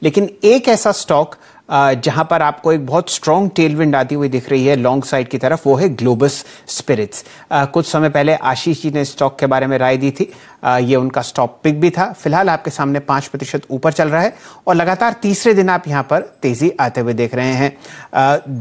लेकिन एक ऐसा स्टॉक जहां पर आपको एक बहुत स्ट्रॉन्ग टेलविंड आती हुई दिख रही है लॉन्ग साइड की तरफ, वो है ग्लोबस स्पिरिट्स। कुछ समय पहले आशीष जी ने स्टॉक के बारे में राय दी थी, ये उनका स्टॉप पिक भी था। फिलहाल आपके सामने 5% ऊपर चल रहा है और लगातार तीसरे दिन आप यहां पर तेजी आते हुए देख रहे हैं।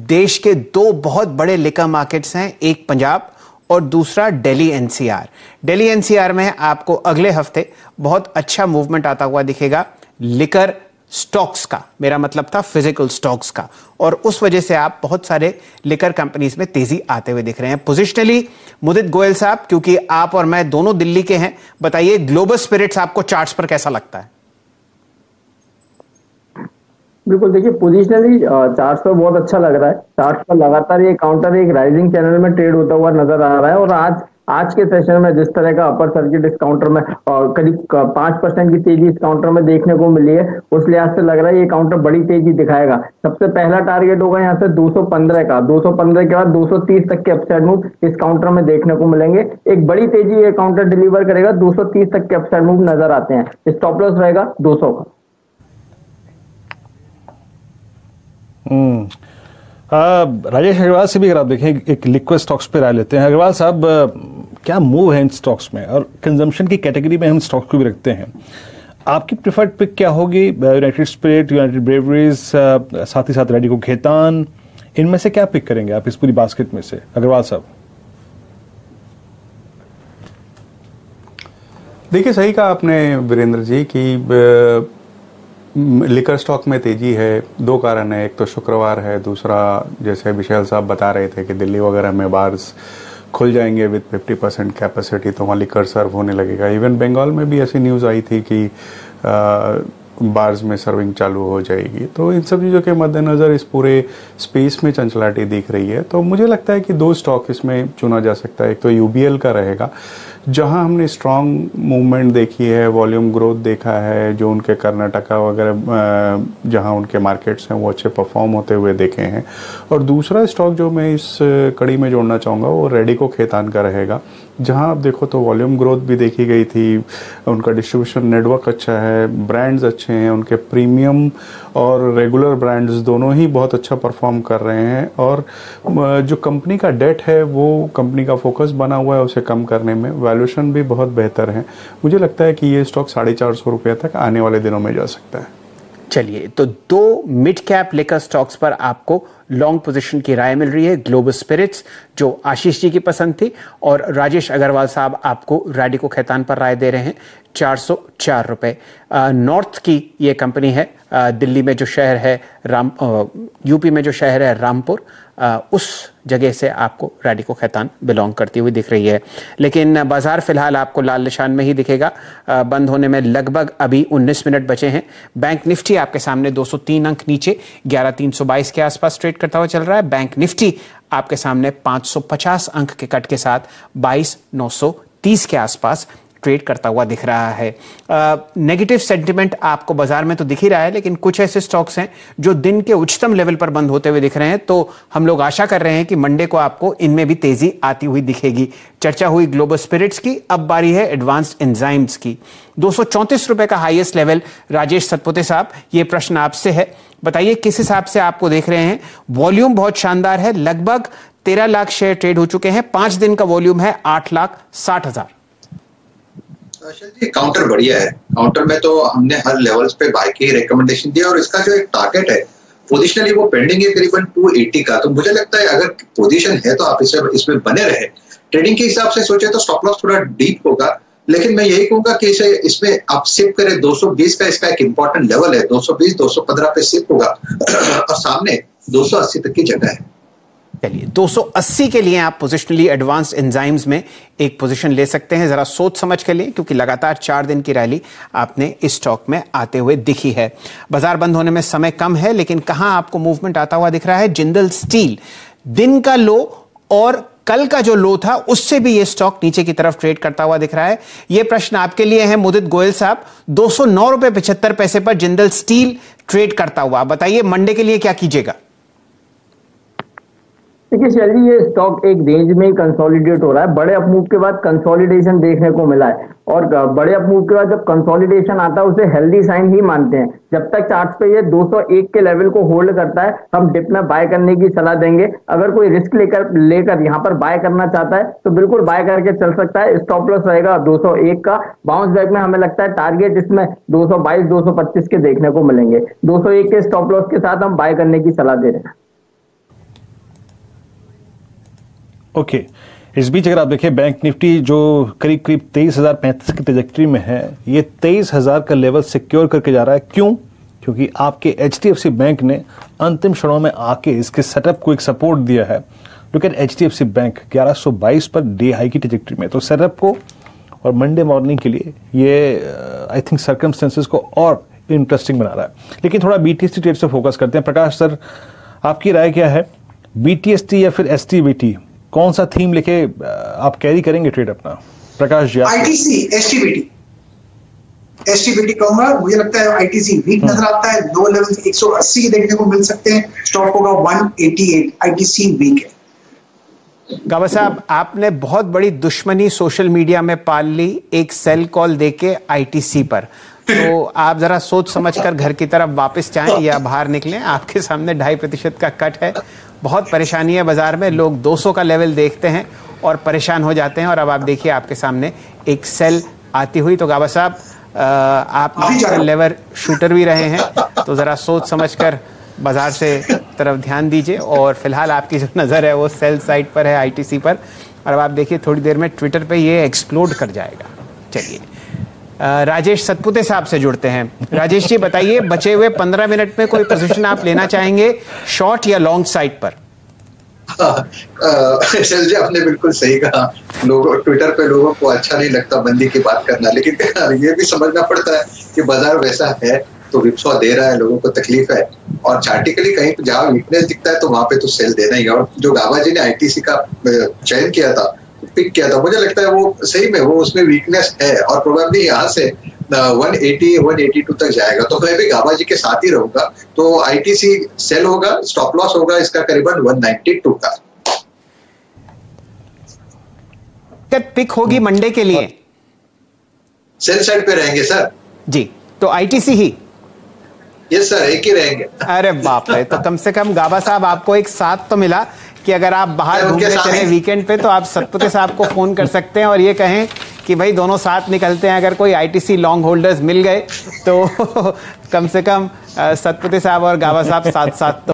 देश के दो बहुत बड़े लिकर मार्केट्स हैं, एक पंजाब और दूसरा दिल्ली एनसीआर। दिल्ली एनसीआर में आपको अगले हफ्ते बहुत अच्छा मूवमेंट आता हुआ दिखेगा लिकर स्टॉक्स का, मेरा मतलब था फिजिकल स्टॉक्स का, और उस वजह से आप बहुत सारे लिकर कंपनीज में तेजी आते हुए दिख रहे हैं। पोजिशनली मुदित गोयल साहब, क्योंकि आप और मैं दोनों दिल्ली के हैं, बताइए ग्लोबल स्पिरिट्स आपको चार्ट्स पर कैसा लगता है? बिल्कुल, देखिए पोजिशनली चार्ट्स पर बहुत अच्छा लग रहा है। चार्ट्स पर लगातार ये काउंटर एक राइजिंग चैनल में ट्रेड होता हुआ नजर आ रहा है और आज के सेशन में जिस तरह का अपर सर्किट इस काउंटर में करीब 5% की तेजी इस काउंटर में देखने को मिली है, उस लिहाज से लग रहा है ये काउंटर बड़ी तेजी दिखाएगा। सबसे पहला टारगेट होगा यहाँ से 215 का, 215 के बाद 230 तक के अपसाइड मूव इस काउंटर में देखने को मिलेंगे। एक बड़ी तेजी ये काउंटर डिलीवर करेगा, 230 तक के अपसाइड मूव नजर आते हैं। स्टॉप लॉस रहेगा 200 का। राजेश अग्रवाल से भी अगर आप देखें एक लिक्विड स्टॉक्स पे राय लेते हैं। अग्रवाल साहब, क्या मूव है इन स्टॉक्स में, और कंजम्पशन की कैटेगरी में हम स्टॉक्स को भी रखते हैं, आपकी प्रिफर्ड पिक क्या होगी? यूनाइटेड स्पिरिट, यूनाइटेड ब्रेवरीज, साथ ही साथ रैडिको खैतान, इनमें से क्या पिक करेंगे आप इस पूरी बास्केट में से? अग्रवाल साहब। देखिए, सही कहा आपने वीरेंद्र जी की लिकर स्टॉक में तेजी है। दो कारण है, एक तो शुक्रवार है, दूसरा जैसे विशाल साहब बता रहे थे कि दिल्ली वगैरह में बार्स खुल जाएंगे विद 50% कैपेसिटी, तो वहाँ लिकर सर्व होने लगेगा। इवन बंगाल में भी ऐसी न्यूज़ आई थी कि बार्स में सर्विंग चालू हो जाएगी। तो इन सब चीज़ों के मद्देनज़र इस पूरे स्पेस में चंचलाटी दिख रही है। तो मुझे लगता है कि दो स्टॉक इसमें चुना जा सकता है। एक तो यूबीएल का रहेगा, जहां हमने स्ट्रॉन्ग मूवमेंट देखी है, वॉल्यूम ग्रोथ देखा है, जो उनके कर्नाटका वगैरह जहां उनके मार्केट्स हैं वो अच्छे परफॉर्म होते हुए देखे हैं। और दूसरा स्टॉक जो मैं इस कड़ी में जोड़ना चाहूँगा वो रैडिको खैतान का रहेगा, जहां आप देखो तो वॉल्यूम ग्रोथ भी देखी गई थी, उनका डिस्ट्रीब्यूशन नेटवर्क अच्छा है, ब्रांड्स अच्छे हैं, उनके प्रीमियम और रेगुलर ब्रांड्स दोनों ही बहुत अच्छा परफॉर्म कर रहे हैं। और जो कंपनी का डेट है वो कंपनी का फोकस बना हुआ है उसे कम करने में, वैल्यूएशन भी बहुत बेहतर है। मुझे लगता है कि ये स्टॉक 450 रुपये तक आने वाले दिनों में जा सकता है। चलिए, तो दो मिड कैप लिकर स्टॉक्स पर आपको लॉन्ग पोजीशन की राय मिल रही है। ग्लोबल स्पिरिट्स जो आशीष जी की पसंद थी, और राजेश अग्रवाल साहब आपको रैडिको खैतान पर राय दे रहे हैं 404 रुपये। नॉर्थ की ये कंपनी है, दिल्ली में जो शहर है यूपी में जो शहर है रामपुर, उस जगह से आपको रैडिको खैतान बिलोंग करती हुई दिख रही है। लेकिन बाजार फिलहाल आपको लाल निशान में ही दिखेगा। बंद होने में लगभग अभी 19 मिनट बचे हैं। बैंक निफ्टी आपके सामने 203 अंक नीचे 11322 के आसपास ट्रेड करता हुआ चल रहा है। बैंक निफ्टी आपके सामने 550 अंक के कट के साथ 22930 के आसपास ट्रेड करता हुआ दिख रहा है। नेगेटिव सेंटिमेंट आपको बाजार में तो दिख ही रहा है, लेकिन कुछ ऐसे स्टॉक्स हैं जो दिन के उच्चतम लेवल पर बंद होते हुए दिख रहे हैं। तो हम लोग आशा कर रहे हैं कि मंडे को आपको इनमें भी तेजी आती हुई दिखेगी। चर्चा हुई ग्लोबल स्पिरिट्स की, अब बारी है एडवांस्ड एंजाइम्स की। 234 रुपए का हाईएस्ट लेवल। राजेश सतपुते साहब, ये प्रश्न आपसे है, बताइए किस हिसाब से आपको देख रहे हैं? वॉल्यूम बहुत शानदार है, लगभग 13 लाख शेयर ट्रेड हो चुके हैं। 5 दिन का वॉल्यूम है 8,60,000। जी, काउंटर बढ़िया है। काउंटर में तो हमने हर लेवल्स पे बाय की रिकमेंडेशन दिया, और इसका जो एक टारगेट है पोजीशनली वो पेंडिंग है करीबन 280 का। तो मुझे लगता है अगर पोजीशन है तो आप इसमें बने रहे। ट्रेडिंग के हिसाब से सोचे तो स्टॉप लॉस थोड़ा डीप होगा, लेकिन मैं यही कहूंगा कि इसमें आप सिप करें। 220 का इसका एक इंपॉर्टेंट लेवल है, 220 215 पे सिप होगा और सामने 280 तक की जगह है। चलिए, 280 के लिए आप पोजिशनली एडवांस्ड एंजाइम्स में एक पोजीशन ले सकते हैं, जरा सोच समझ के लिए, क्योंकि लगातार 4 दिन की रैली आपने इस स्टॉक में आते हुए दिखी है। बाजार बंद होने में समय कम है, लेकिन कहां आपको मूवमेंट आता हुआ दिख रहा है? जिंदल स्टील दिन का लो और कल का जो लो था उससे भी ये स्टॉक नीचे की तरफ ट्रेड करता हुआ दिख रहा है। ये प्रश्न आपके लिए है मुदित गोयल साहब। 209 रुपए 75 पैसे पर जिंदल स्टील ट्रेड करता हुआ, बताइए मंडे के लिए क्या कीजिएगा? देखिए शैल जी, ये स्टॉक एक रेंज में ही कंसोलिडेट हो रहा है। बड़े अप मूव के बाद कंसोलिडेशन देखने को मिला है, और बड़े अप मूव के बाद जब कंसोलिडेशन आता है उसे हेल्दी साइन ही मानते हैं। जब तक चार्ट पे ये 201 के लेवल को होल्ड करता है, हम डिप में बाय करने की सलाह देंगे। अगर कोई रिस्क लेकर यहाँ पर बाय करना चाहता है तो बिल्कुल बाय करके चल सकता है। स्टॉप लॉस रहेगा 201 का। बाउंस बैक में हमें लगता है टारगेट इसमें 222 225 के देखने को मिलेंगे। 201 के स्टॉप लॉस के साथ हम बाय करने की सलाह दे रहे हैं। ओके इस बीच अगर आप देखें बैंक निफ्टी जो करीब करीब 23,035 की ट्रैजेक्टरी में है, ये 23,000 का लेवल सिक्योर करके जा रहा है। क्यों? क्योंकि आपके HDFC बैंक ने अंतिम क्षणों में आके इसके सेटअप को एक सपोर्ट दिया है। Look at HDFC bank 1122 per day high की ट्रैजेक्टरी में, तो सेटअप को और मंडे मॉर्निंग के लिए ये आई थिंक सर्कमस्टेंसेस को और इंटरेस्टिंग बना रहा है। लेकिन थोड़ा BTST ट्रेड से फोकस करते हैं। प्रकाश सर, आपकी राय क्या है? BTST या फिर STBT, कौन सा थीम लेके आप कैरी करेंगे ट्रेड अपना? प्रकाश जी। ITC STBT कहूंगा। मुझे लगता है ITC वीक नजर आता है। लो लेवल 180 देखने को मिल सकते हैं। स्टॉप होगा 188। ITC वीक है। गाबा साहब, आपने बहुत बड़ी दुश्मनी सोशल मीडिया में पाल ली एक सेल कॉल देके ITC पर, तो आप जरा सोच समझकर घर की तरफ वापस जाएं या बाहर निकलें। आपके सामने 2.5% का कट है। बहुत परेशानी है बाजार में। लोग 200 का लेवल देखते हैं और परेशान हो जाते हैं, और अब आप देखिए आपके सामने एक सेल आती हुई। तो गाबा साहब, आप लेवर शूटर भी रहे हैं, तो जरा सोच समझकर बाजार से तरफ ध्यान दीजिए। और फिलहाल आपकी जो नज़र है वो सेल साइड पर है ITC पर, और अब आप देखिए थोड़ी देर में ट्विटर पे ये एक्सप्लोड कर जाएगा। चलिए राजेश सतपुते साहब से जुड़ते हैं। राजेश जी बताइए, बचे हुए 15 मिनट में कोई पोजीशन आप लेना चाहेंगे शॉर्ट या लॉन्ग साइड पर? शैल जी, आपने बिल्कुल सही कहा। लोगों ट्विटर पे लोगों को अच्छा नहीं लगता बंदी की बात करना, लेकिन ये भी समझना पड़ता है कि बाजार वैसा है तो विप्सवा दे रहा है, लोगों को तकलीफ है, और चार्टिकली कहीं जहां वीकनेस दिखता है तो वहां पे तो सेल देना ही है। और जो गाबा जी ने ITC का चयन किया था, पिक किया था, मुझे लगता है वो सही में वो उसमें वीकनेस है, और प्रोबेबली यहाँ से 180 182 तक जाएगा। तो मैं भी गाबा जी के साथ ही रहूंगा। तो ITC सेल होगा, स्टॉप लॉस होगा इसका करीबन 192 का। पिक होगी मंडे के लिए? सेल साइड पे रहेंगे सर जी, तो ITC ही? यस सर, एक ही रहेंगे। अरे बाप रे, तो कम से कम गाबा साहब आपको एक साथ तो मिला कि अगर आप बाहर घूमने चले वीकेंड पे तो आप सतपुते साहब को फोन कर सकते हैं और ये कहें कि भाई दोनों साथ निकलते हैं। अगर कोई ITC लॉन्ग होल्डर्स मिल गए तो कम से कम सतपुते साहब और गाबा साहब साथ साथ